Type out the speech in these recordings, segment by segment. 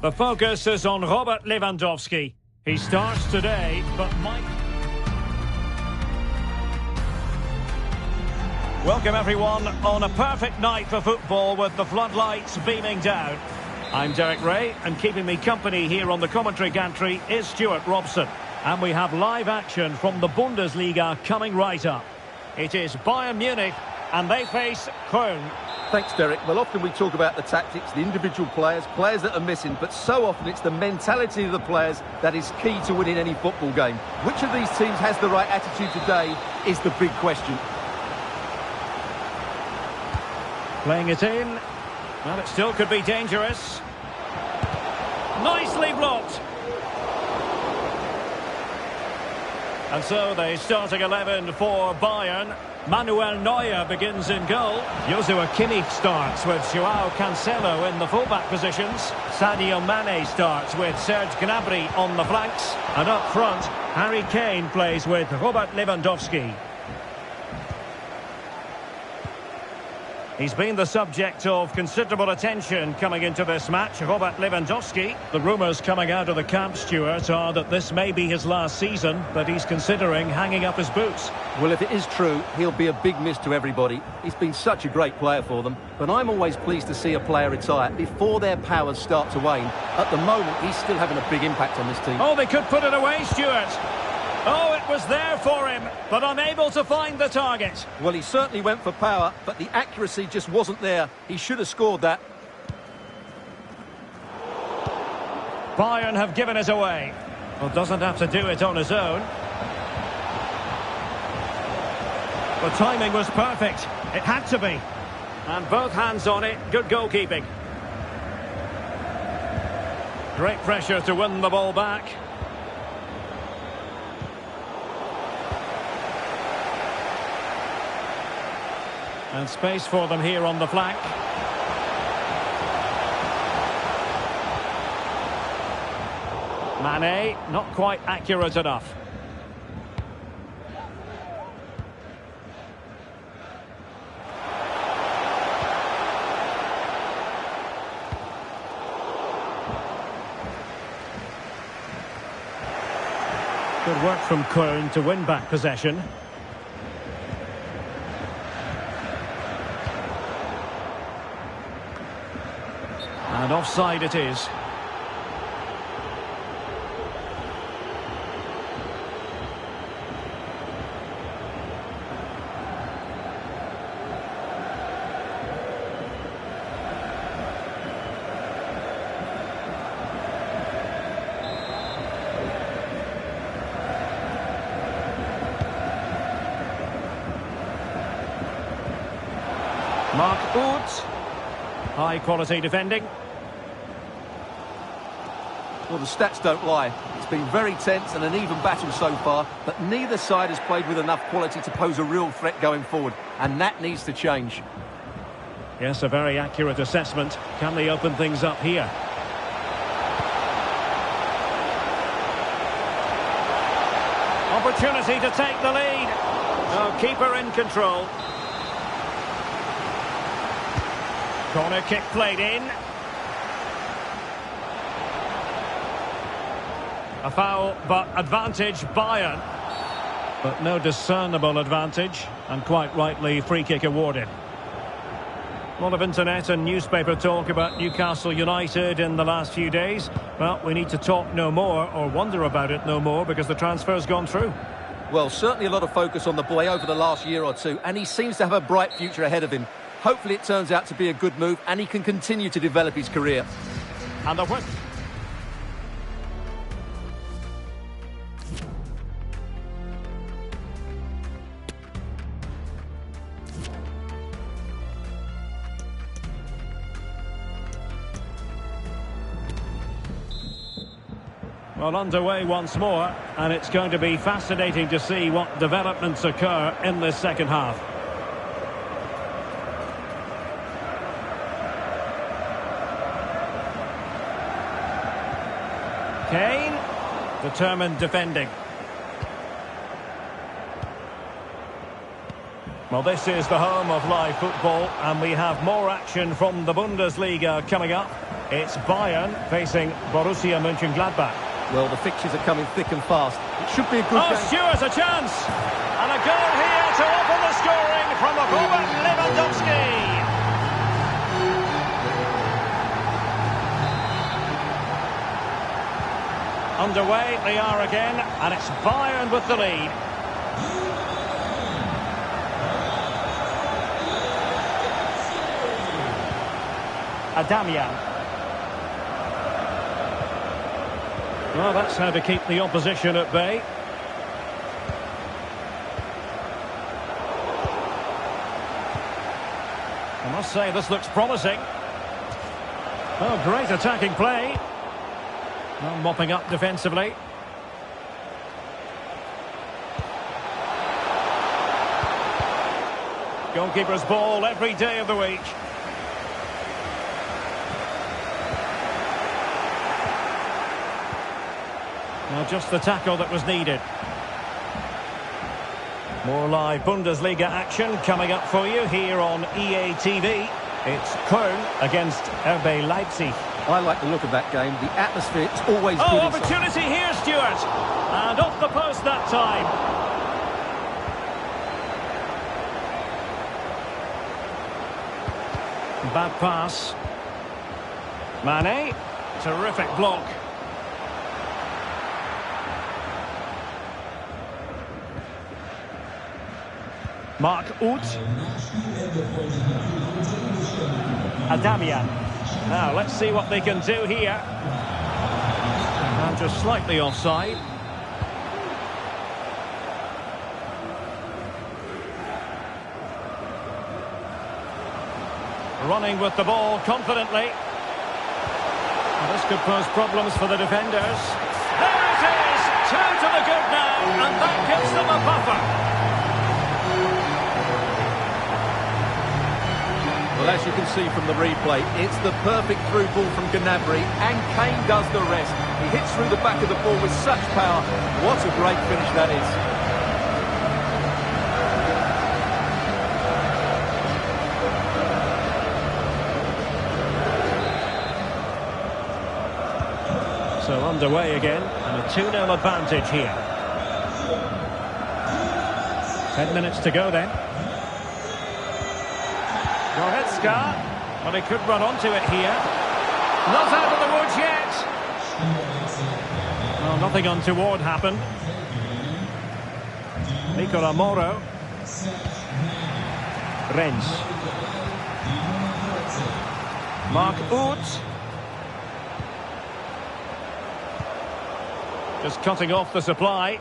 The focus is on Robert Lewandowski. He starts today, but might... Welcome everyone on a perfect night for football with the floodlights beaming down. I'm Derek Ray, and keeping me company here on the commentary gantry is Stuart Robson. And we have live action from the Bundesliga coming right up. It is Bayern Munich, and they face Köln. Thanks, Derek. Well, often we talk about the tactics, the individual players that are missing, but so often it's the mentality of the players that is key to winning any football game. Which of these teams has the right attitude today is the big question. Playing it in. Well, it still could be dangerous. Nicely blocked. And so the starting 11 for Bayern. Manuel Neuer begins in goal. Joshua Kimmich starts with Joao Cancelo in the fullback positions. Sadio Mane starts with Serge Gnabry on the flanks. And up front, Harry Kane plays with Robert Lewandowski. He's been the subject of considerable attention coming into this match, Robert Lewandowski. The rumours coming out of the camp, Stuart, are that this may be his last season, but he's considering hanging up his boots. Well, if it is true, he'll be a big miss to everybody. He's been such a great player for them, but I'm always pleased to see a player retire before their powers start to wane. At the moment, he's still having a big impact on this team. Oh, they could put it away, Stuart. Oh, it was there for him, but unable to find the target. Well, he certainly went for power, but the accuracy just wasn't there. He should have scored that. Bayern have given it away. Well, doesn't have to do it on his own. The timing was perfect. It had to be. And both hands on it. Good goalkeeping. Great pressure to win the ball back. And space for them here on the flank. Mane, not quite accurate enough. Good work from Köln to win back possession. And offside it is. Mark Uth. High quality defending. Well, the stats don't lie. It's been very tense and an even battle so far, but neither side has played with enough quality to pose a real threat going forward, and that needs to change. Yes, a very accurate assessment. Can they open things up here? Opportunity to take the lead. Oh, keeper in control. Corner kick played in. A foul, but advantage Bayern. But no discernible advantage, and quite rightly free kick awarded. A lot of internet and newspaper talk about Newcastle United in the last few days. Well, we need to talk no more, or wonder about it no more, because the transfer's gone through. Well, certainly a lot of focus on the boy over the last year or two, and he seems to have a bright future ahead of him. Hopefully it turns out to be a good move, and he can continue to develop his career. And the whip. Well, underway once more, and it's going to be fascinating to see what developments occur in this second half. Kane, determined defending. Well, this is the home of live football, and we have more action from the Bundesliga coming up. It's Bayern facing Borussia Mönchengladbach. Well, the fixtures are coming thick and fast. It should be a good game. Stewart, a chance! And a goal here to open the scoring from Robert Lewandowski. Underway they are again, and it's Bayern with the lead. Adamian. Well, that's how to keep the opposition at bay. I must say, this looks promising. Oh, great attacking play. Well, mopping up defensively. Goalkeeper's ball every day of the week. Well, just the tackle that was needed. More live Bundesliga action coming up for you here on EA TV. It's Köln against RB Leipzig. I like the look of that game. The atmosphere is always good. Oh, opportunity here, Stewart. And off the post that time. Bad pass. Mane. Terrific block. Mark Uth. Adamian. Now, let's see what they can do here. And just slightly offside. Running with the ball confidently. Well, this could pose problems for the defenders. There it is! Two to the good now, and that gives them a buffer. Well, as you can see from the replay, it's the perfect through ball from Gnabry, and Kane does the rest. He hits through the back of the ball with such power. What a great finish that is. So underway again, and a 2-0 advantage here. 10 minutes to go then. Goretzka, well, he could run onto it here. Not out of the woods yet. Well, nothing untoward happened. Nicola Moro. Renz. Mark Uth. Just cutting off the supply.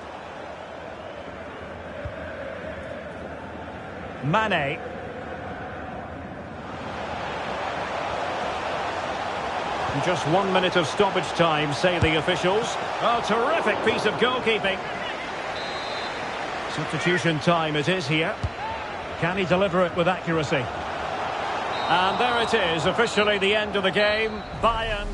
Mane. Just 1 minute of stoppage time, say the officials. Oh, terrific piece of goalkeeping. Substitution time it is here. Can he deliver it with accuracy? And there it is, officially the end of the game. Bayern...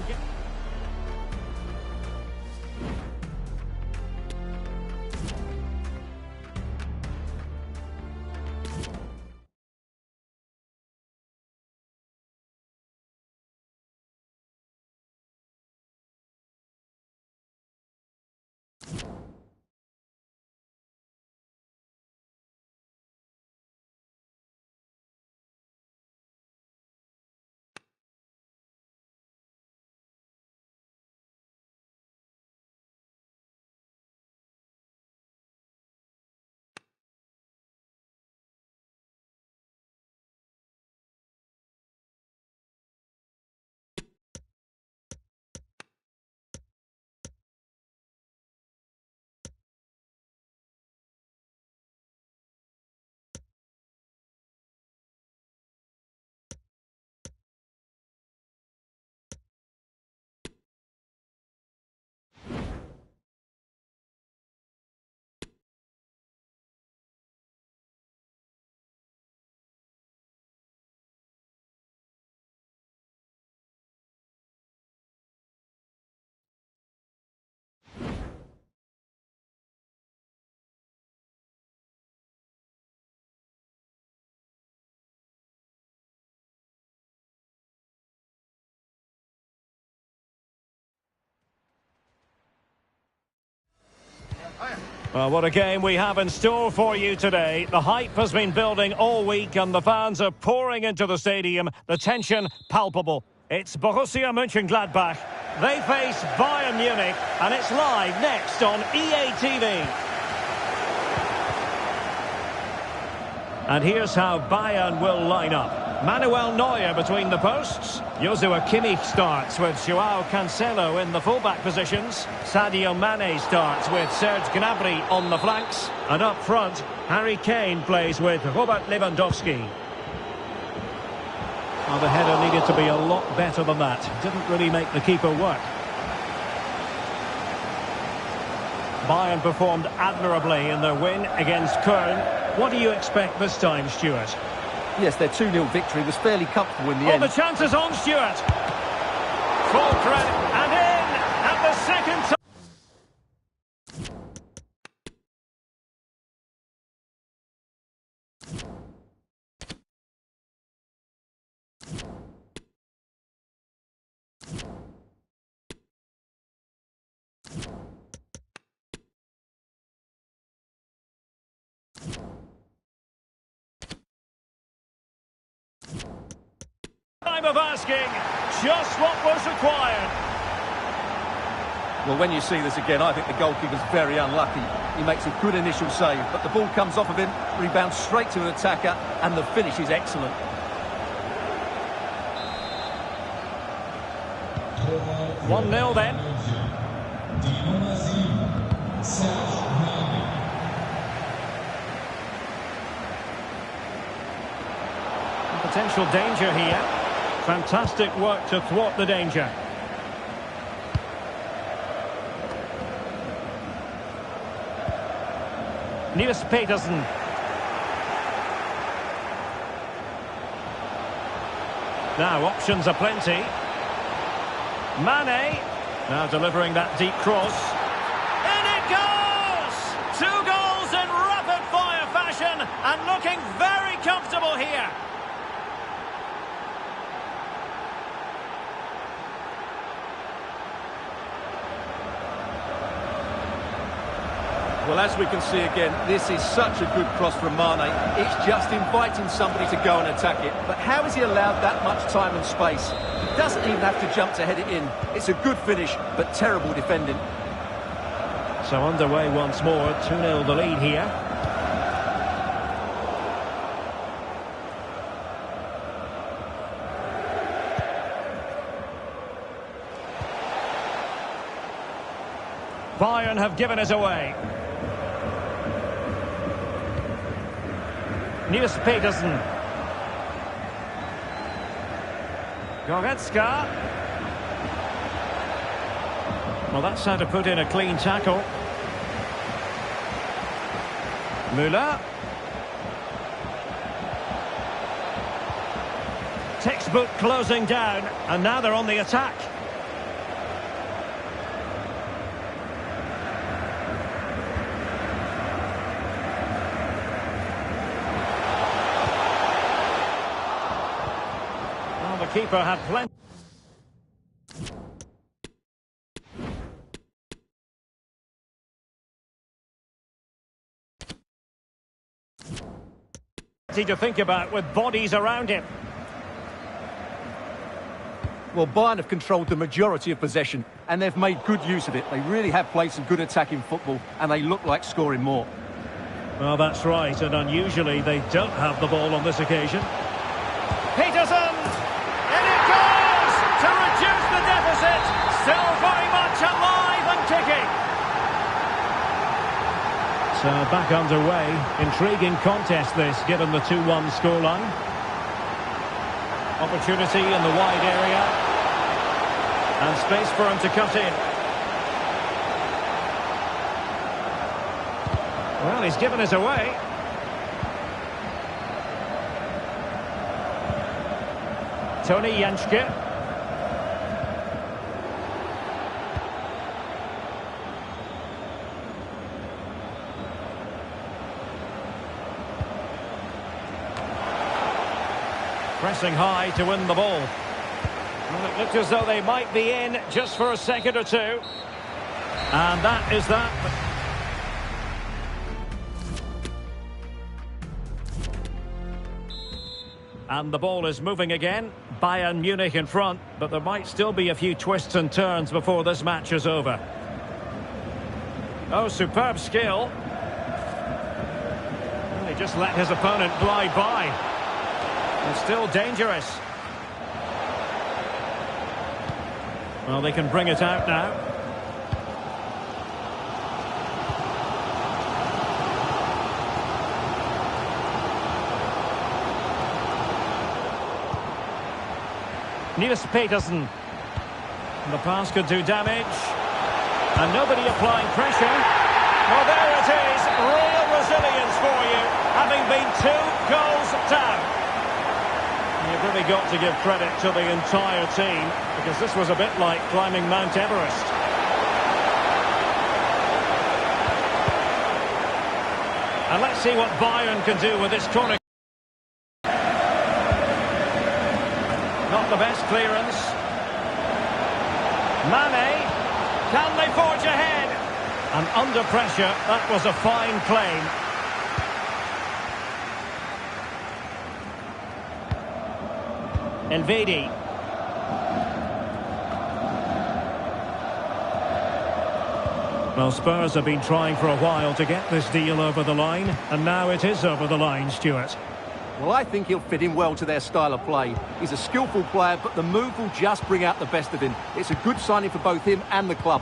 Well, what a game we have in store for you today. The hype has been building all week and the fans are pouring into the stadium. The tension palpable. It's Borussia Mönchengladbach. They face Bayern Munich and it's live next on EA TV. And here's how Bayern will line up. Manuel Neuer between the posts. Joshua Kimmich starts with Joao Cancelo in the fullback positions. Sadio Mane starts with Serge Gnabry on the flanks. And up front, Harry Kane plays with Robert Lewandowski. Well, the header needed to be a lot better than that. Didn't really make the keeper work. Bayern performed admirably in their win against Köln. What do you expect this time, Stuart? Yes, their 2-0 victory was fairly comfortable in the end. Oh, the chances on, Stuart. Full credit, and in at the second time. Time of asking just what was required. Well, when you see this again, I think the goalkeeper's very unlucky. He makes a good initial save, but the ball comes off of him, rebounds straight to an attacker, and the finish is excellent. One 0 then. Potential danger here. Fantastic work to thwart the danger. Niels Petersen. Now options are plenty. Mane. Now delivering that deep cross. In it goes! 2 goals in rapid-fire fashion and looking very comfortable here. Well, as we can see again, this is such a good cross from Mane. It's just inviting somebody to go and attack it. But how has he allowed that much time and space? He doesn't even have to jump to head it in. It's a good finish, but terrible defending. So underway once more, 2-0 the lead here. Bayern have given it away. Niels Petersen. Goretzka. Well, that's how to put in a clean tackle. Müller. Textbook closing down, and now they're on the attack. Keeper had plenty to think about with bodies around him. Well, Bayern have controlled the majority of possession and they've made good use of it. They really have played some good attacking football and they look like scoring more. Well, that's right, and unusually they don't have the ball on this occasion. Petersen! To reduce the deficit, still very much alive and kicking. So back underway, intriguing contest this, given the 2-1 scoreline. Opportunity in the wide area, and space for him to cut in. Well, he's given it away. Tony Janschke. Pressing high to win the ball. Well, it looked as though they might be in just for a second or two. And that is that. And the ball is moving again. Bayern Munich in front, but there might still be a few twists and turns before this match is over. Oh, superb skill. He just let his opponent glide by. It's still dangerous. Well, they can bring it out now. Niels Petersen. The pass could do damage. And nobody applying pressure. Well, there it is. Real resilience for you, having been 2 goals down. You've really got to give credit to the entire team, because this was a bit like climbing Mount Everest. And let's see what Bayern can do with this corner. Not the best clearance. Mane. Can they forge ahead? And under pressure, that was a fine claim. Elvedi. Well, Spurs have been trying for a while to get this deal over the line, and now it is over the line, Stuart. Well, I think he'll fit in well to their style of play. He's a skillful player, but the move will just bring out the best of him. It's a good signing for both him and the club.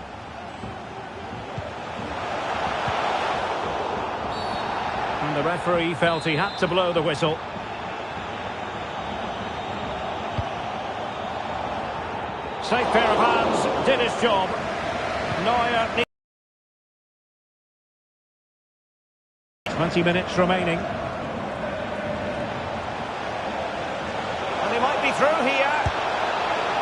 And the referee felt he had to blow the whistle. Safe pair of hands, did his job. Neuer... 20 minutes remaining. Through here.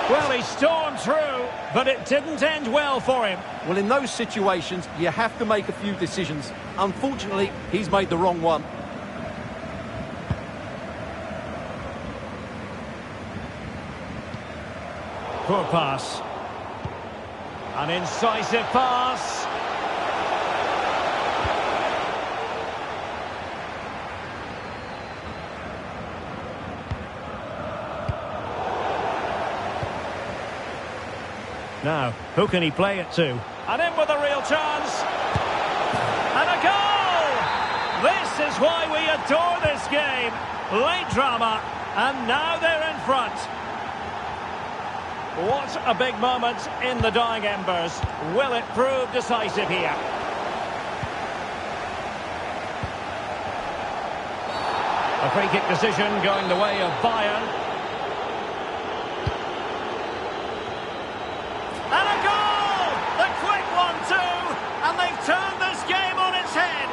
Well, he stormed through, but it didn't end well for him. Well, in those situations, you have to make a few decisions. Unfortunately, he's made the wrong one. Poor pass. An incisive pass. Now, who can he play it to? And in with a real chance. And a goal! This is why we adore this game. Late drama, and now they're in front. What a big moment in the dying embers. Will it prove decisive here? A free kick decision going the way of Bayern. And they've turned this game on its head.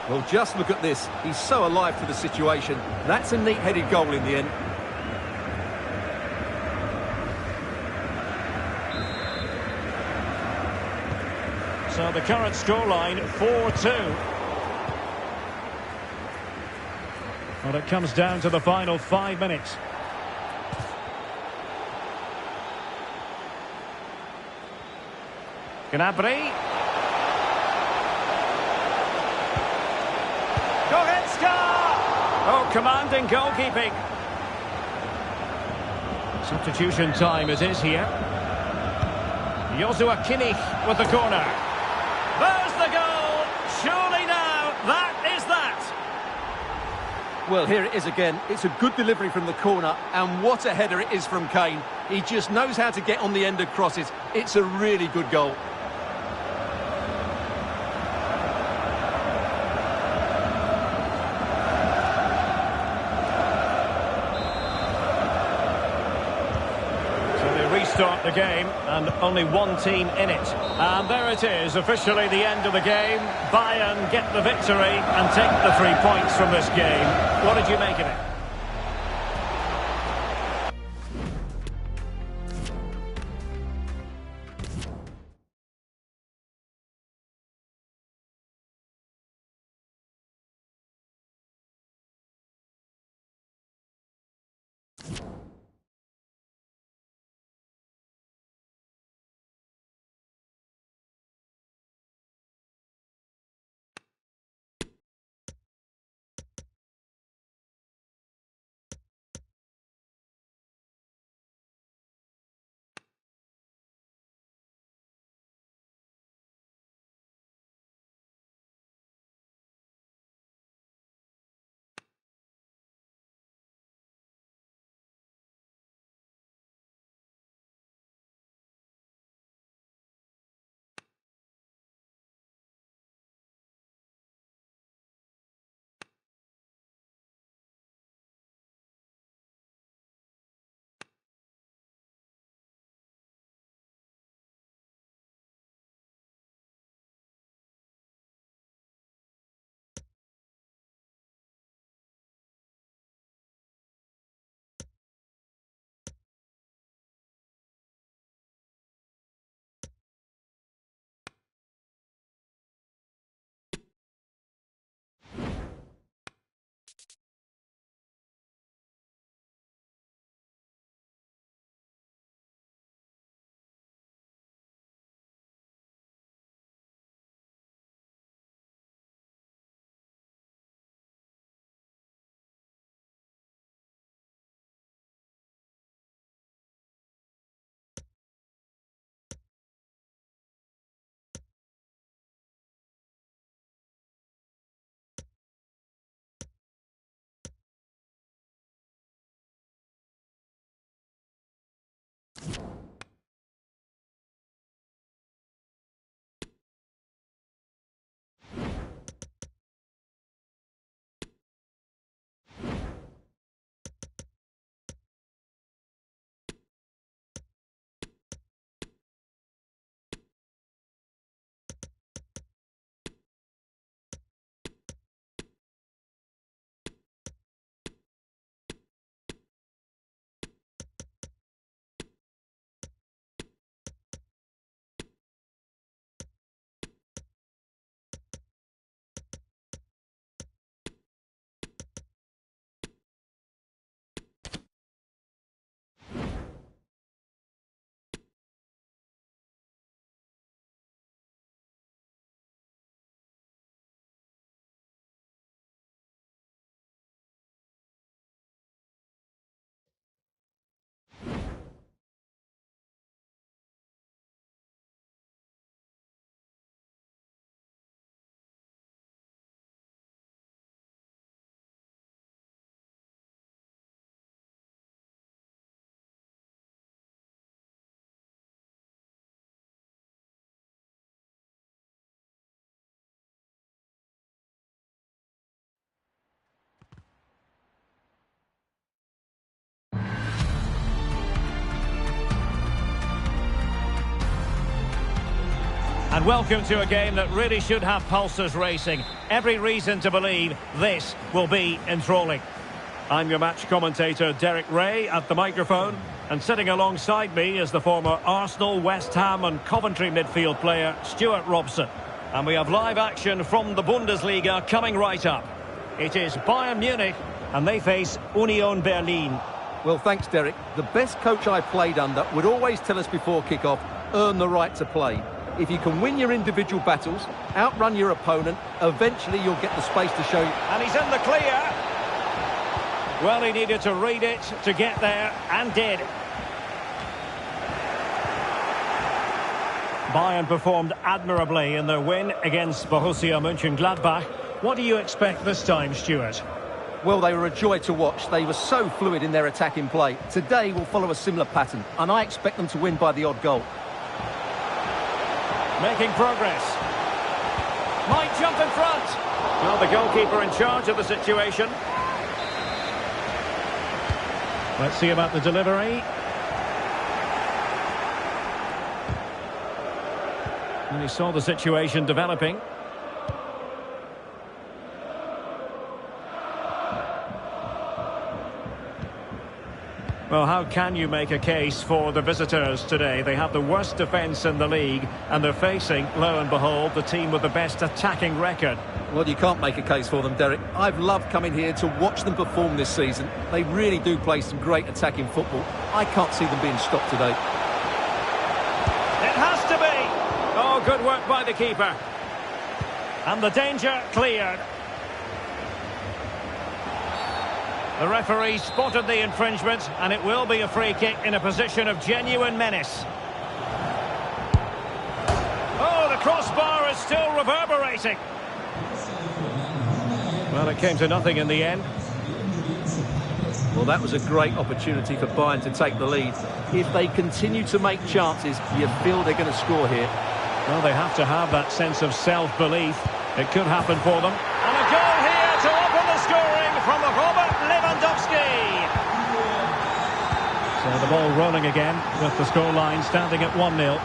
Well, just look at this. He's so alive to the situation. That's a neat-headed goal in the end. So the current scoreline, 4-2. Well, it comes down to the final 5 minutes. Gnabry. Goretzka! Oh, commanding goalkeeping. Substitution time it is here. Lewa Kane with the corner. There's the goal! Surely now, that is that! Well, here it is again. It's a good delivery from the corner, and what a header it is from Kane. He just knows how to get on the end of crosses. It's a really good goal. Start the game, and only one team in it. And there it is, officially the end of the game. Bayern get the victory and take the 3 points from this game. What did you make of it? And welcome to a game that really should have pulses racing. Every reason to believe this will be enthralling. I'm your match commentator Derek Ray at the microphone. And sitting alongside me is the former Arsenal, West Ham and Coventry midfield player Stuart Robson. And we have live action from the Bundesliga coming right up. It is Bayern Munich and they face Union Berlin. Well, thanks, Derek. The best coach I played under would always tell us before kick-off, earn the right to play. If you can win your individual battles, outrun your opponent, eventually you'll get the space to show you. And he's in the clear. Well, he needed to read it to get there, and did. Bayern performed admirably in their win against Borussia Mönchengladbach. What do you expect this time, Stuart? Well, they were a joy to watch. They were so fluid in their attacking play. Today will follow a similar pattern, and I expect them to win by the odd goal. Making progress. Might jump in front. Well, the goalkeeper in charge of the situation. Let's see about the delivery. And he saw the situation developing. Well, how can you make a case for the visitors today? They have the worst defence in the league, and they're facing, lo and behold, the team with the best attacking record. Well, you can't make a case for them, Derek. I've loved coming here to watch them perform this season. They really do play some great attacking football. I can't see them being stopped today. It has to be! Oh, good work by the keeper. And the danger cleared. The referee spotted the infringement, and it will be a free kick in a position of genuine menace. Oh, the crossbar is still reverberating. Well, it came to nothing in the end. Well, that was a great opportunity for Bayern to take the lead. If they continue to make chances, you feel they're going to score here. Well, they have to have that sense of self-belief. It could happen for them. And a goal here to open the scoring from Robert Lewandowski. So the ball rolling again with the scoreline standing at 1-0.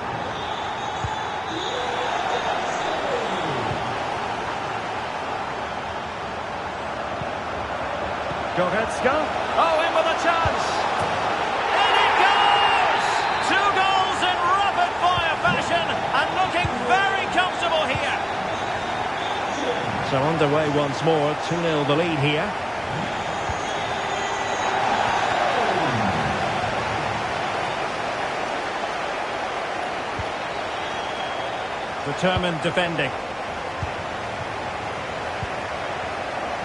Goretzka. Oh, in with a chance. In it goes! 2 goals in rapid-fire fashion and looking very comfortable here. So underway once more, 2-0 the lead here. Determined defending.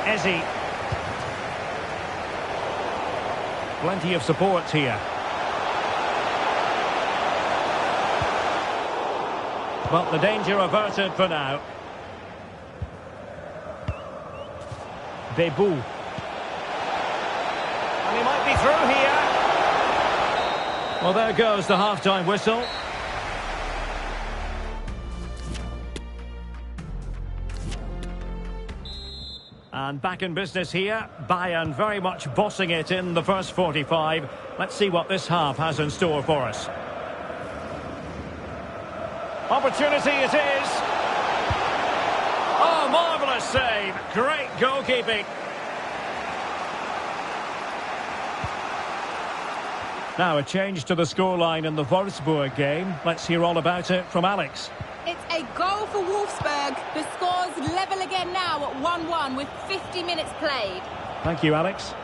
Eze. Plenty of support here. But the danger averted for now. Bebu. And he might be through here. Well, there goes the half-time whistle. And back in business here. Bayern very much bossing it in the first 45. Let's see what this half has in store for us. Opportunity it is. Oh, marvellous save. Great goalkeeping. Now a change to the scoreline in the Wolfsburg game. Let's hear all about it from Alex. It's a goal for Wolfsburg. The score's level again now at 1-1 with 50 minutes played. Thank you, Alex.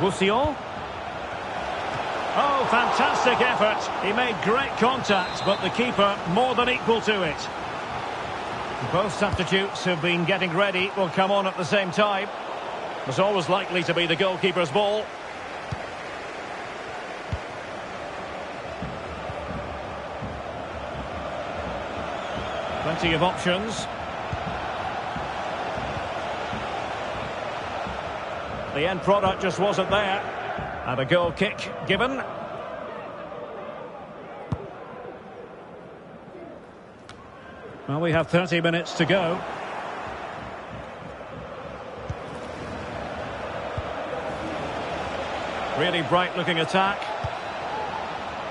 Roussillon. Oh, fantastic effort. He made great contact, but the keeper more than equal to it. Both substitutes who've been getting ready will come on at the same time. It's always likely to be the goalkeeper's ball. Plenty of options. The end product just wasn't there. And a goal kick given. Well, we have 30 minutes to go. Really bright looking attack.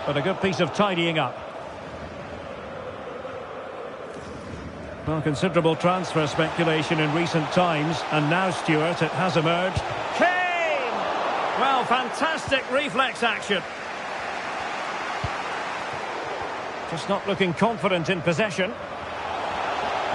But a good piece of tidying up. Well, considerable transfer speculation in recent times, and now, Stuart, it has emerged. Kane! Well, fantastic reflex action. Just not looking confident in possession.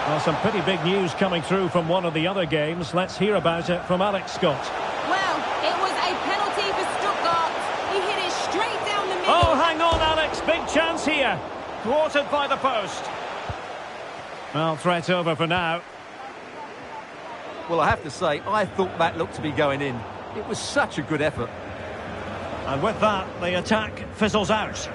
Well, some pretty big news coming through from one of the other games. Let's hear about it from Alex Scott. Well, it was a penalty for Stuttgart. He hit it straight down the middle. Oh, hang on, Alex. Big chance here. Thwarted by the post. Well, threat over for now. Well, I have to say, I thought that looked to be going in. It was such a good effort. And with that, the attack fizzles out.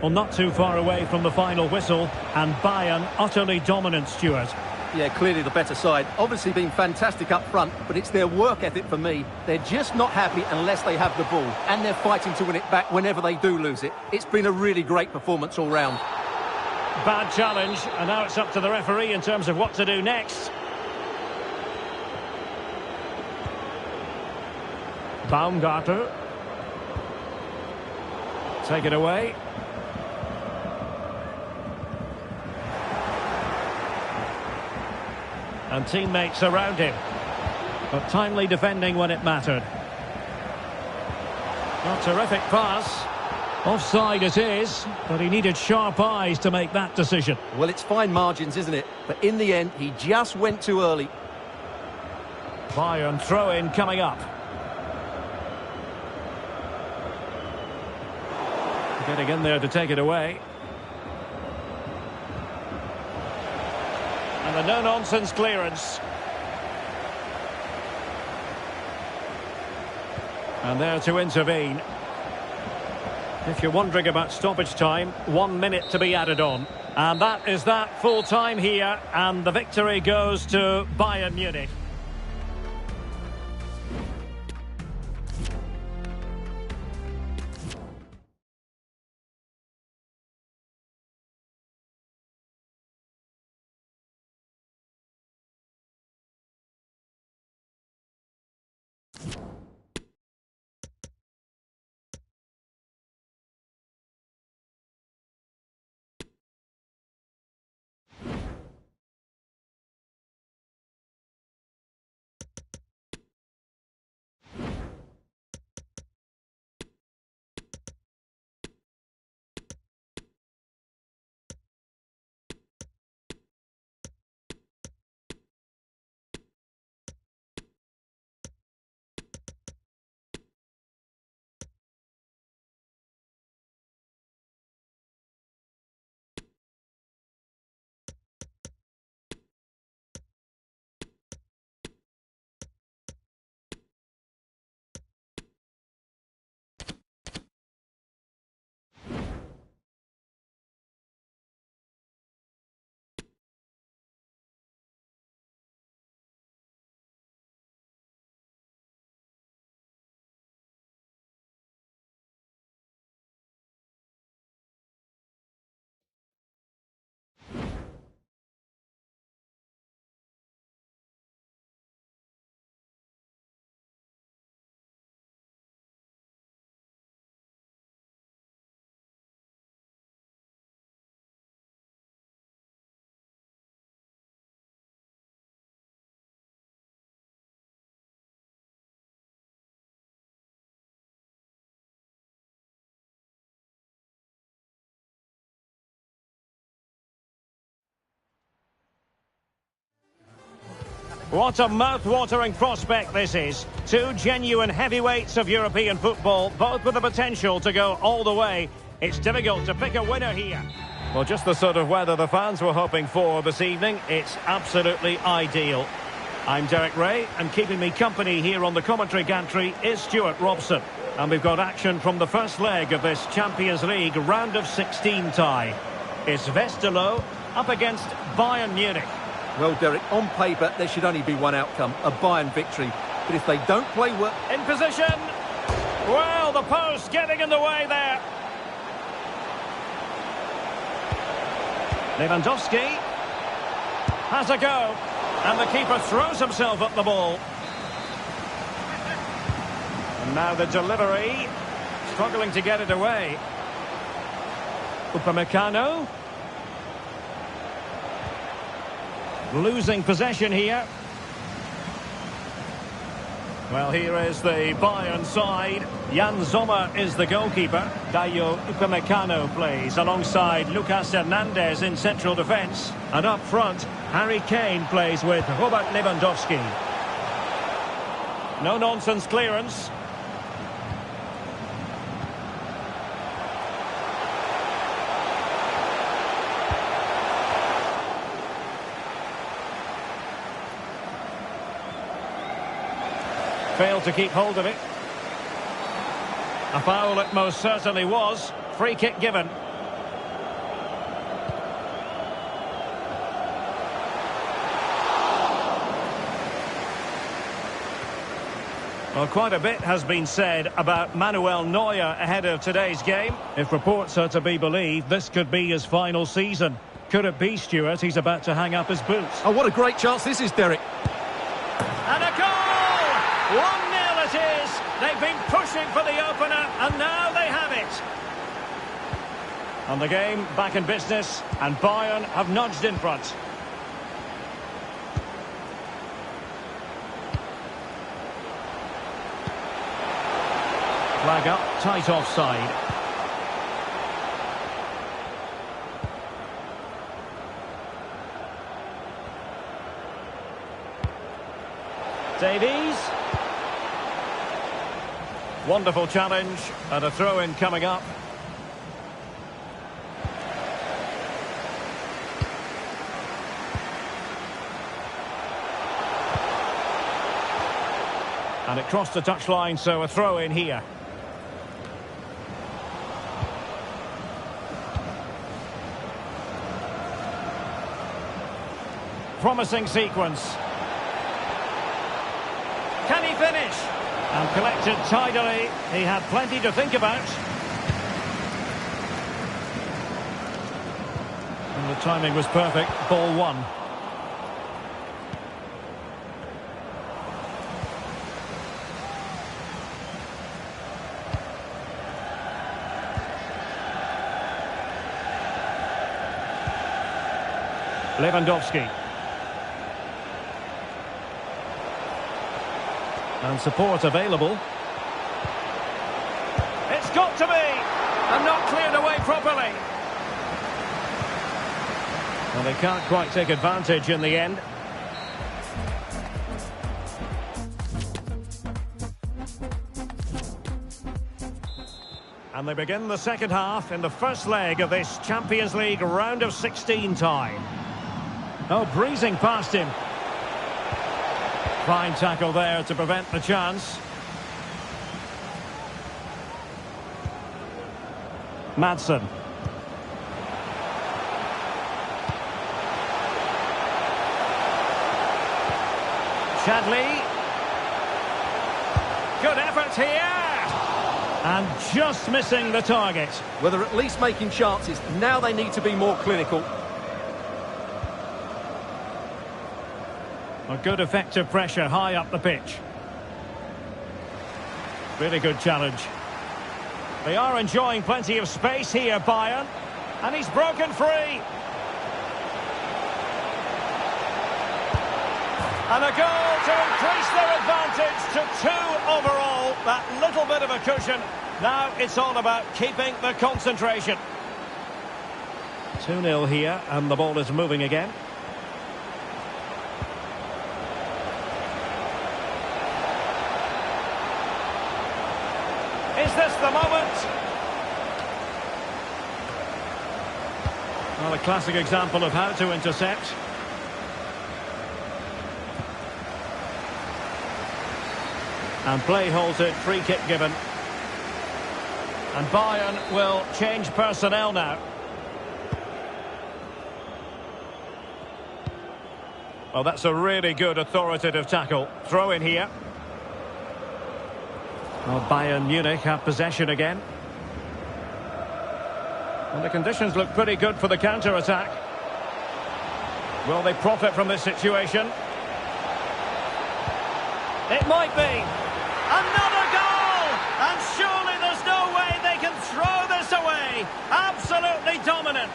Well, not too far away from the final whistle, and Bayern utterly dominant, Stuart. Yeah, clearly the better side. Obviously been fantastic up front, but it's their work ethic for me. They're just not happy unless they have the ball, and they're fighting to win it back whenever they do lose it. It's been a really great performance all round. Bad challenge, and now it's up to the referee in terms of what to do next. Baumgartner. Take it away. And teammates around him. But timely defending when it mattered. A terrific pass. Offside it is, but he needed sharp eyes to make that decision. Well, it's fine margins, isn't it? But in the end, he just went too early. Bayern throw-in coming up. Getting in there to take it away. And a no-nonsense clearance. And there to intervene. If you're wondering about stoppage time, 1 minute to be added on. And that is that, full time here, and the victory goes to Bayern Munich. What a mouth-watering prospect this is. Two genuine heavyweights of European football, both with the potential to go all the way. It's difficult to pick a winner here. Well, just the sort of weather the fans were hoping for this evening. It's absolutely ideal. I'm Derek Ray, and keeping me company here on the commentary gantry is Stuart Robson. And we've got action from the first leg of this Champions League round of 16 tie. It's Westerlo up against Bayern Munich. Well, Derek, on paper, there should only be one outcome, a Bayern victory. But if they don't play well... In position! Well, the post getting in the way there. Lewandowski has a go. And the keeper throws himself at the ball. And now the delivery. struggling to get it away. Upamecano. Losing possession here. Well, here is the Bayern side. Jan Sommer is the goalkeeper. Dayo Upamecano plays alongside Lucas Hernandez in central defence. And up front, Harry Kane plays with Robert Lewandowski. No-nonsense clearance. Failed to keep hold of it. A foul it most certainly was. Free kick given. Well, quite a bit has been said about Manuel Neuer ahead of today's game. If reports are to be believed, this could be his final season. Could it be, Stuart? He's about to hang up his boots. Oh, what a great chance this is, Derek. And a goal! 1-0 it is. They've been pushing for the opener, and now they have it. And the game back in business, and Bayern have nudged in front. Flag up, tight offside. Davies. Wonderful challenge, and a throw-in coming up. And it crossed the touchline, so a throw-in here. Promising sequence. Can he finish? And collected tidily. He had plenty to think about. And the timing was perfect. Ball one. Lewandowski. And support available. It's got to be! And not cleared away properly. Well, they can't quite take advantage in the end. And they begin the second half in the first leg of this Champions League round of 16 time. Oh, breezing past him. Fine tackle there to prevent the chance. Madsen. Chadley. Good effort here. And just missing the target. Well, they're at least making chances. Now they need to be more clinical. A good effective pressure high up the pitch. Really good challenge. They are enjoying plenty of space here, Bayern. And he's broken free. And a goal to increase their advantage to 2 overall. That little bit of a cushion. Now it's all about keeping the concentration. 2-0 here, and the ball is moving again. Is this the moment? Well, a classic example of how to intercept. And play halted, free kick given. And Bayern will change personnel now. Well, that's a really good authoritative tackle. Throw in here. Well, Bayern Munich have possession again. And the conditions look pretty good for the counter-attack. Will they profit from this situation? It might be. Another goal! And surely there's no way dominant.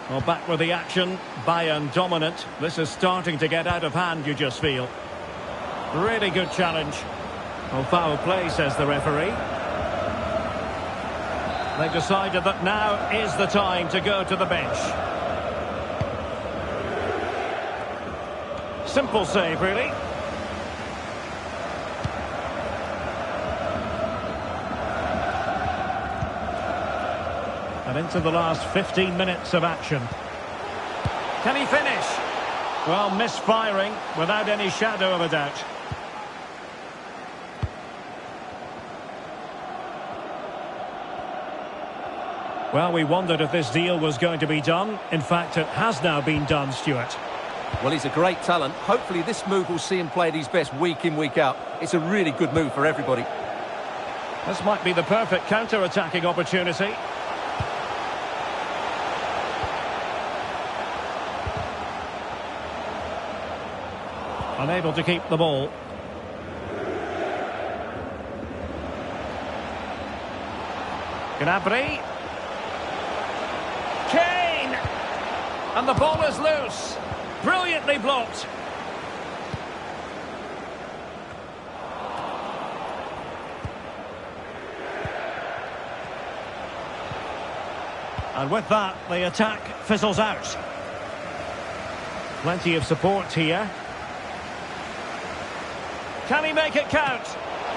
Well, back with the action. Bayern dominant. This is starting to get out of hand, you just feel. Really good challenge. Well, foul play, says the referee. They've decided that now is the time to go to the bench. Simple save, really. And into the last 15 minutes of action. Can he finish? Well, misfiring without any shadow of a doubt. Well, we wondered if this deal was going to be done. In fact, it has now been done, Stuart. Well, he's a great talent. Hopefully this move will see him play at his best week in, week out. It's a really good move for everybody. This might be the perfect counter-attacking opportunity. Unable to keep the ball. Gnabry. Kane! And the ball is loose. Brilliantly blocked. And with that, the attack fizzles out. Plenty of support here. Can he make it count?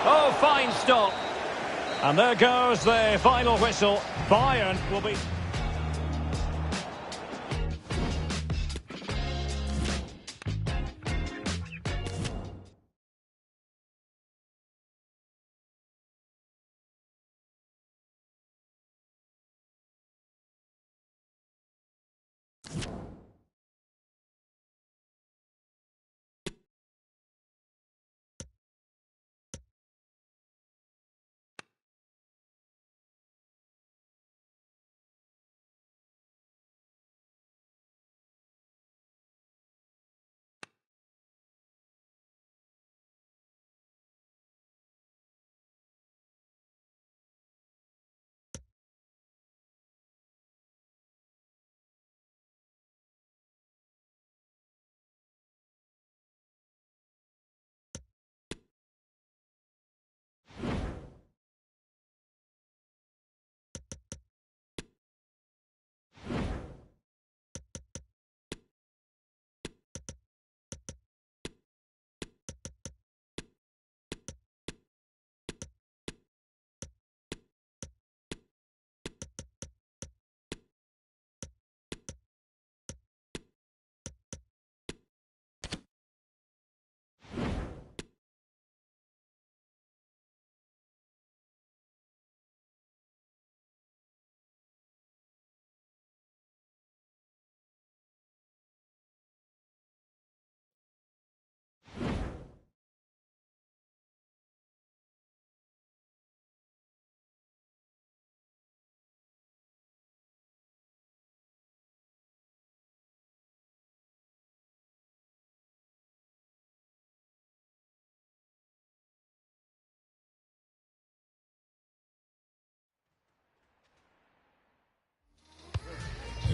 Oh, fine stop. And there goes the final whistle. Bayern will be...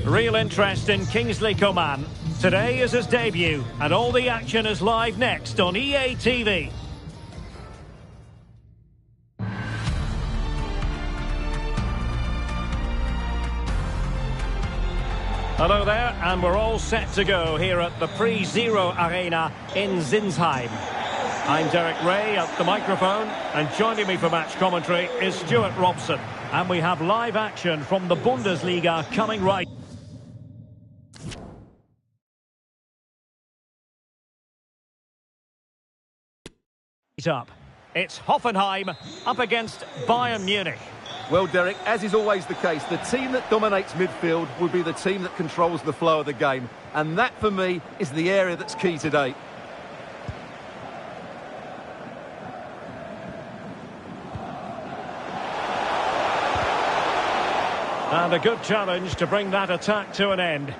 Real interest in Kingsley Coman. Today is his debut, and all the action is live next on EA TV. Hello there, and we're all set to go here at the Pre-Zero Arena in Zinsheim. I'm Derek Ray at the microphone, and joining me for match commentary is Stuart Robson. And we have live action from the Bundesliga coming right up. It's Hoffenheim up against Bayern Munich. Well, Derek, as is always the case, the team that dominates midfield will be the team that controls the flow of the game. And that, for me, is the area that's key today. And a good challenge to bring that attack to an end.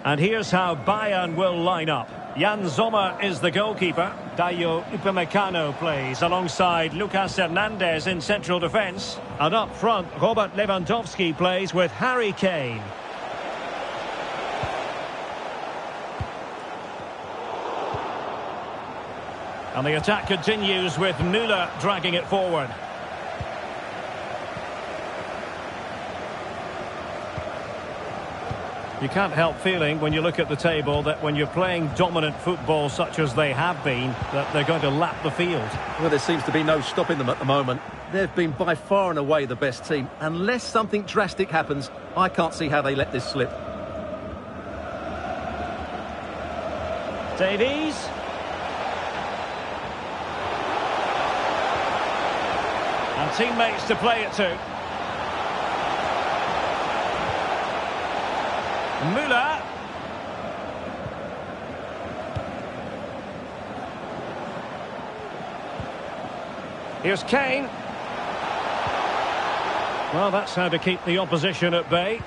And here's how Bayern will line up. Jan Sommer is the goalkeeper. Dayo Upamecano plays alongside Lucas Hernandez in central defence. And up front, Robert Lewandowski plays with Harry Kane. And the attack continues with Müller dragging it forward. You can't help feeling when you look at the table that when you're playing dominant football such as they have been, that they're going to lap the field. Well, there seems to be no stopping them at the moment. They've been by far and away the best team. Unless something drastic happens, I can't see how they let this slip. Davies. And teammates to play it to. Müller. Here's Kane. Well, that's how to keep the opposition at bay.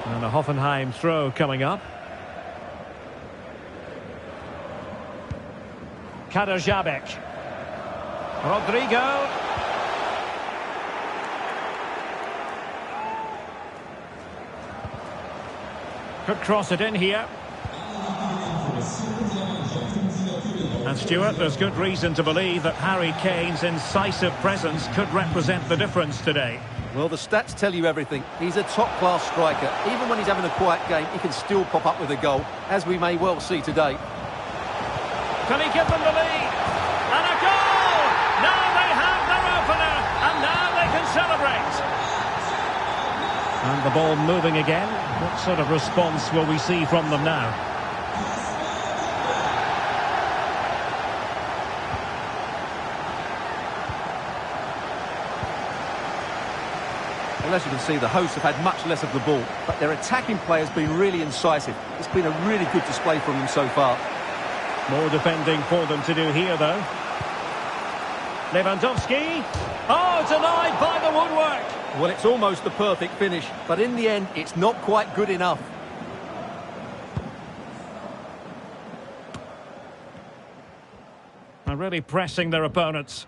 And a Hoffenheim throw coming up. Kaderabek. Rodrigo. Could cross it in here. And Stuart, there's good reason to believe that Harry Kane's incisive presence could represent the difference today. Well, the stats tell you everything. He's a top-class striker. Even when he's having a quiet game, he can still pop up with a goal, as we may well see today. Can he give them the lead? And a goal! Now they have their opener, and now they can celebrate. And the ball moving again. What sort of response will we see from them now? Well, as you can see, the hosts have had much less of the ball, but their attacking play has been really incisive. It's been a really good display from them so far. More defending for them to do here, though. Lewandowski. Oh, denied by the woodwork. Well, it's almost the perfect finish, but in the end, it's not quite good enough. And really pressing their opponents.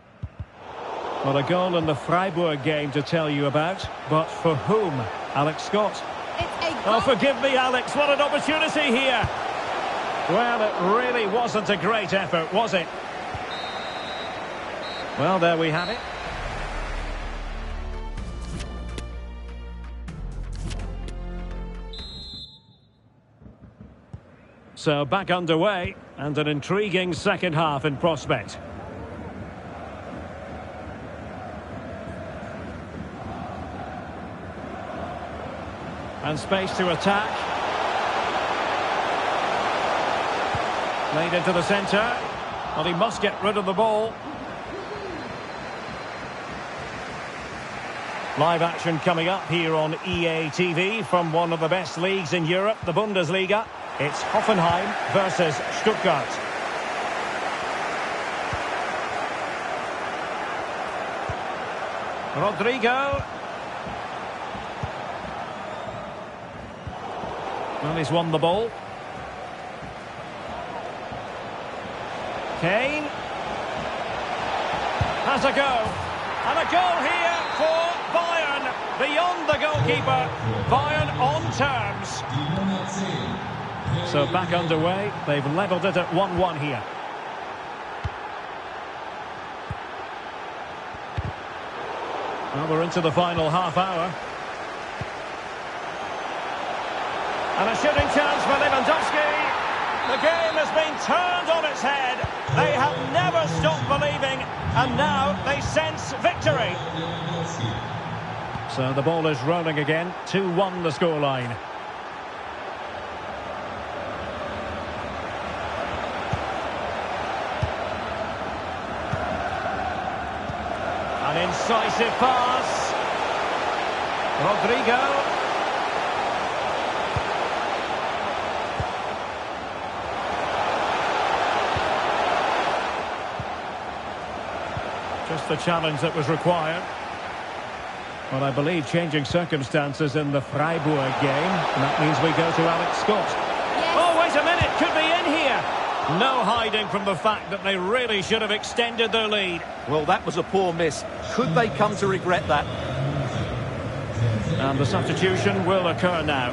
Well, a goal in the Freiburg game to tell you about, but for whom? Alex Scott. It's a goal. Oh, forgive me, Alex, what an opportunity here. Well, it really wasn't a great effort, was it? Well, there we have it. So back underway, and an intriguing second half in prospect. And space to attack. Laid into the centre. Well, he must get rid of the ball. Live action coming up here on EA TV from one of the best leagues in Europe, the Bundesliga. It's Hoffenheim versus Stuttgart. Rodrigo. Well, he's won the ball. Kane. Has a go. And a goal here for Bayern. Beyond the goalkeeper. Bayern on terms. So back underway. They've levelled it at 1-1 here. Well, we're into the final half hour. And a shooting chance for Lewandowski. The game has been turned on its head. They have never stopped believing, and now they sense victory. So the ball is rolling again. 2-1 the scoreline. An incisive pass. Rodrigo. Just the challenge that was required. Well, I believe changing circumstances in the Freiburg game. And that means we go to Alex Scott. Yes. Oh, wait a minute. Could be in here. No hiding from the fact that they really should have extended their lead. Well, that was a poor miss. Could they come to regret that? And the substitution will occur now.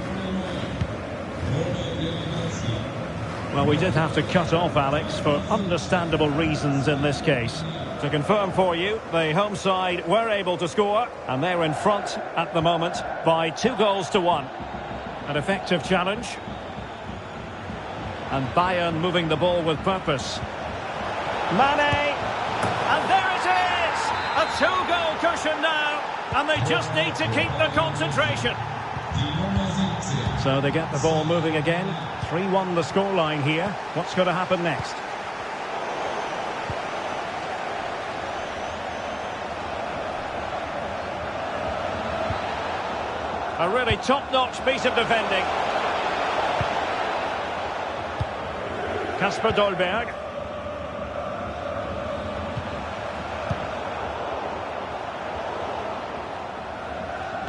Well, we did have to cut off Alex for understandable reasons in this case. To confirm for you, the home side were able to score, and they're in front at the moment by 2-1. An effective challenge. And Bayern moving the ball with purpose. Mane! And there it is! A 2-goal cushion now, and they just need to keep the concentration. So they get the ball moving again. 3-1 the scoreline here. What's going to happen next? A really top-notch piece of defending. Kasper Dolberg.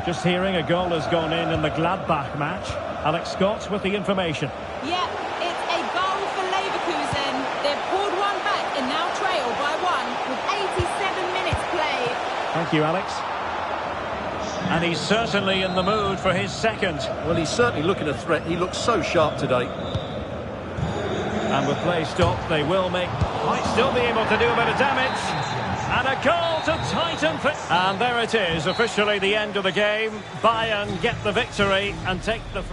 Just hearing a goal has gone in the Gladbach match. Alex Scott with the information. Yeah, it's a goal for Leverkusen. They've pulled one back and now trail by 1 with 87 minutes played. Thank you, Alex. And he's certainly in the mood for his second. Well, he's certainly looking a threat. He looks so sharp today. And with play stopped, they will might still be able to do a bit of damage. And a goal to tighten things. And there it is, officially the end of the game. Bayern get the victory and take the...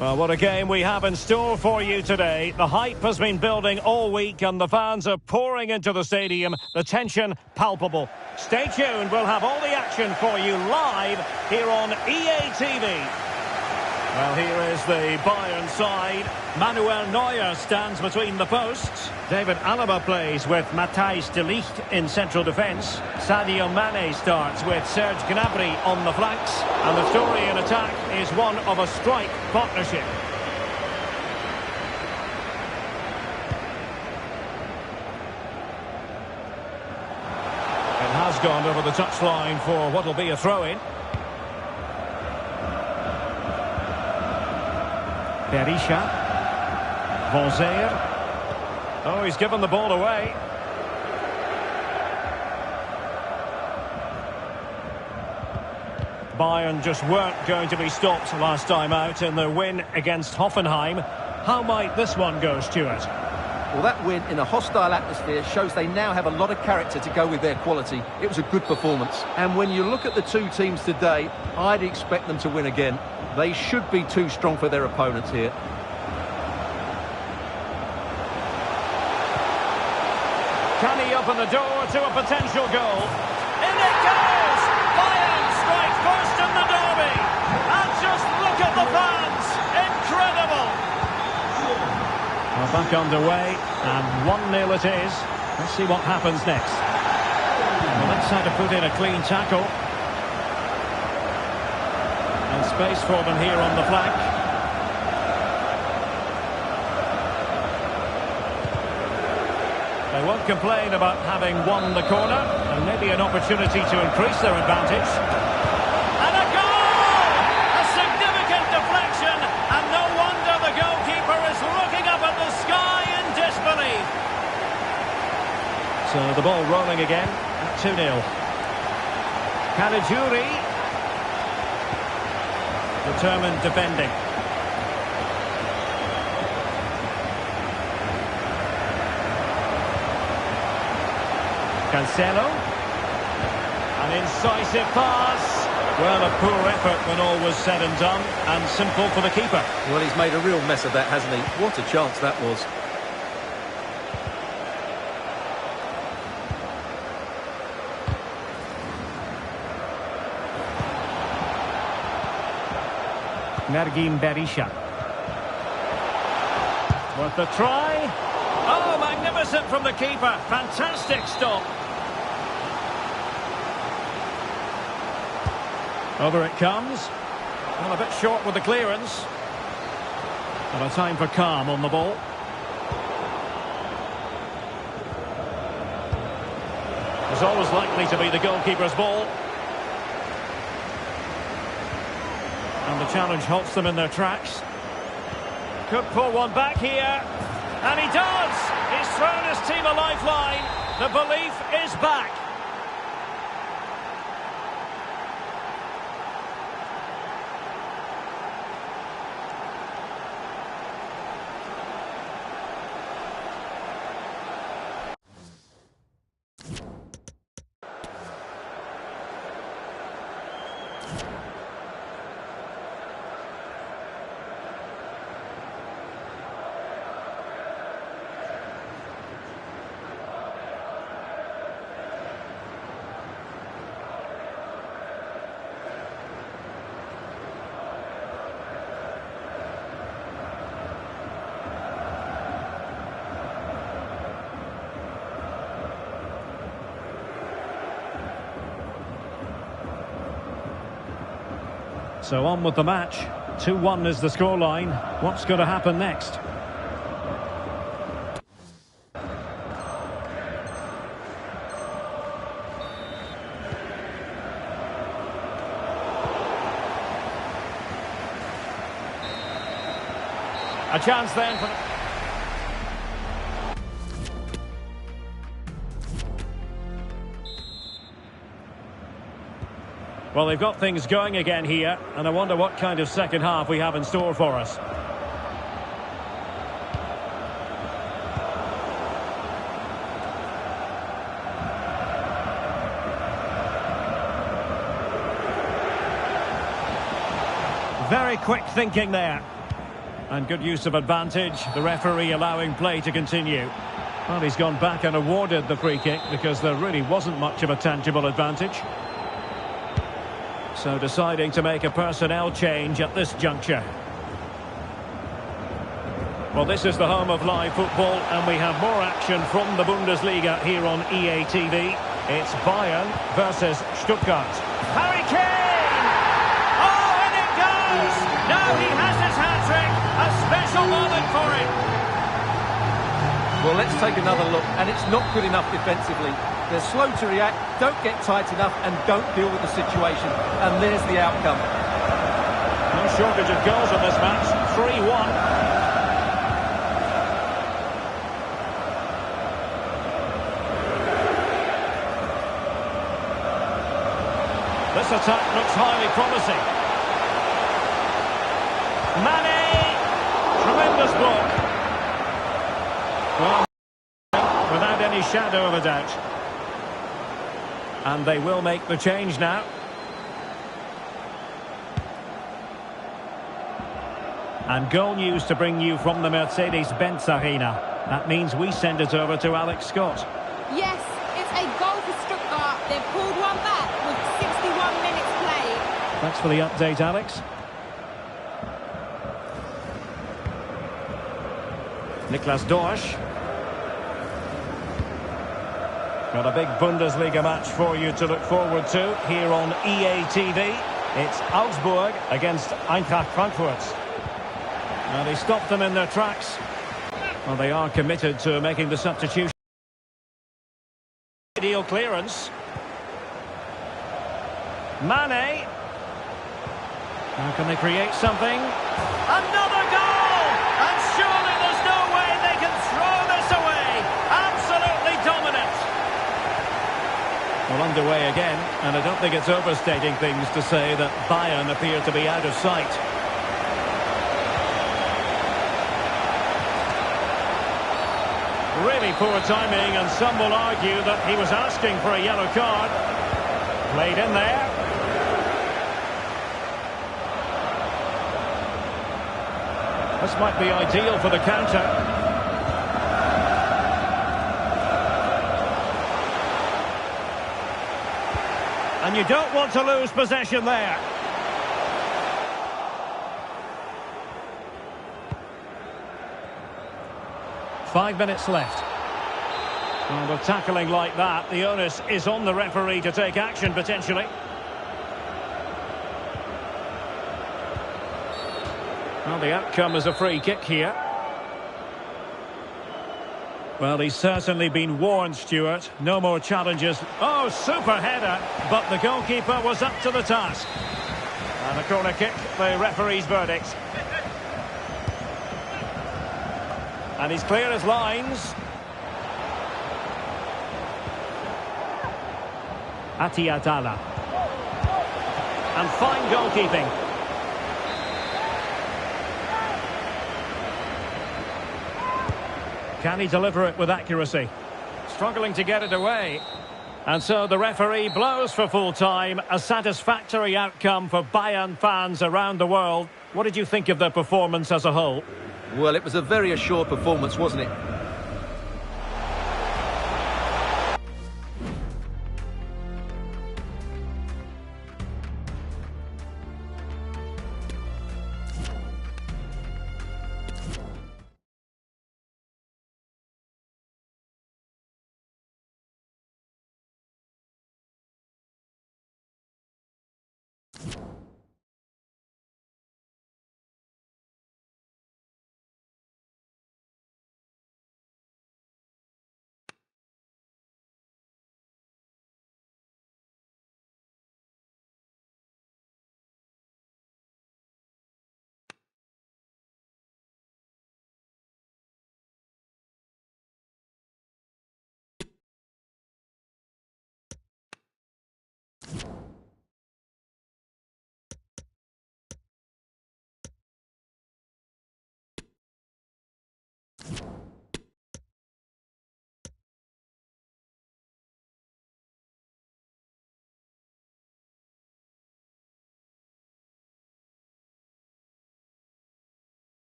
Well, what a game we have in store for you today. The hype has been building all week and the fans are pouring into the stadium. The tension palpable. Stay tuned, we'll have all the action for you live here on EA TV. Well, here is the Bayern side. Manuel Neuer stands between the posts. David Alaba plays with Matthijs de Ligt in central defence. Sadio Mane starts with Serge Gnabry on the flanks. And the story in attack is one of a strike partnership. It has has gone over the touchline for what will be a throw-in. Berisha. Vonzeer. Oh, he's given the ball away. Bayern just weren't going to be stopped last time out in their win against Hoffenheim. How might this one go, Stuart? Well, that win in a hostile atmosphere shows they now have a lot of character to go with their quality. It was a good performance. And when you look at the two teams today, I'd expect them to win again. They should be too strong for their opponents here. Can he open the door to a potential goal? In it goes! Bayern strike first in the derby! And just look at the fans! Incredible! We're back underway, and 1-0 it is. Let's see what happens next. Well, that's how to put in a clean tackle. And space for them here on the flank. They won't complain about having won the corner, and maybe an opportunity to increase their advantage. And a goal! A significant deflection, and no wonder the goalkeeper is looking up at the sky in disbelief. So the ball rolling again at 2-0. Caligiuri. Determined defending. Cancelo. An incisive pass. Well, a poor effort when all was said and done, and simple for the keeper. Well, he's made a real mess of that, hasn't he? What a chance that was. Nergin Berisha. Worth a try. Oh, magnificent from the keeper. Fantastic stop. Over it comes. Well, a bit short with the clearance. And a time for calm on the ball. It's always likely to be the goalkeeper's ball. And the challenge halts them in their tracks. Could pull one back here. And he does! He's thrown his team a lifeline. The belief is back. So on with the match. 2-1 is the scoreline. What's going to happen next? A chance then for... Well, they've got things going again here, and I wonder what kind of second half we have in store for us. Very quick thinking there. And good use of advantage, the referee allowing play to continue. Well, he's gone back and awarded the free kick because there really wasn't much of a tangible advantage. So deciding to make a personnel change at this juncture. Well, this is the home of live football, and we have more action from the Bundesliga here on EA TV. It's Bayern versus Stuttgart. Harry Kane! Oh, and it goes! Now he has his hat-trick. A special moment for him. Well, let's take another look, and it's not good enough defensively. They're slow to react, don't get tight enough, and don't deal with the situation. And there's the outcome. No shortage of goals in this match. 3-1. This attack looks highly promising. Mane! Tremendous block. Well, without any shadow of a doubt. And they will make the change now. And goal news to bring you from the Mercedes-Benz Arena. That means we send it over to Alex Scott. Yes, it's a goal for Stuttgart. They've pulled one back with 61 minutes played. Thanks for the update, Alex. Niklas Dorsch. Got a big Bundesliga match for you to look forward to here on EA TV. It's Augsburg against Eintracht Frankfurt. Now they stopped them in their tracks. Well, they are committed to making the substitution. Ideal clearance. Mane. Now can they create something? Another goal! And surely there's no way they can throw this away. Absolutely dominant. Well, underway again, and I don't think it's overstating things to say that Bayern appear to be out of sight. Really poor timing, and some will argue that he was asking for a yellow card. Played in there. This might be ideal for the counter. And you don't want to lose possession there. Five minutes left. Well, with tackling like that, the onus is on the referee to take action, potentially. Well, the outcome is a free kick here. Well, he's certainly been warned, Stuart. No more challenges. Oh, super header, but the goalkeeper was up to the task. And a corner kick, the referee's verdict. And he's clear as lines. Atiadala. And fine goalkeeping. Can he deliver it with accuracy? Struggling to get it away. And so the referee blows for full time. A satisfactory outcome for Bayern fans around the world. What did you think of their performance as a whole? Well, it was a very assured performance, wasn't it?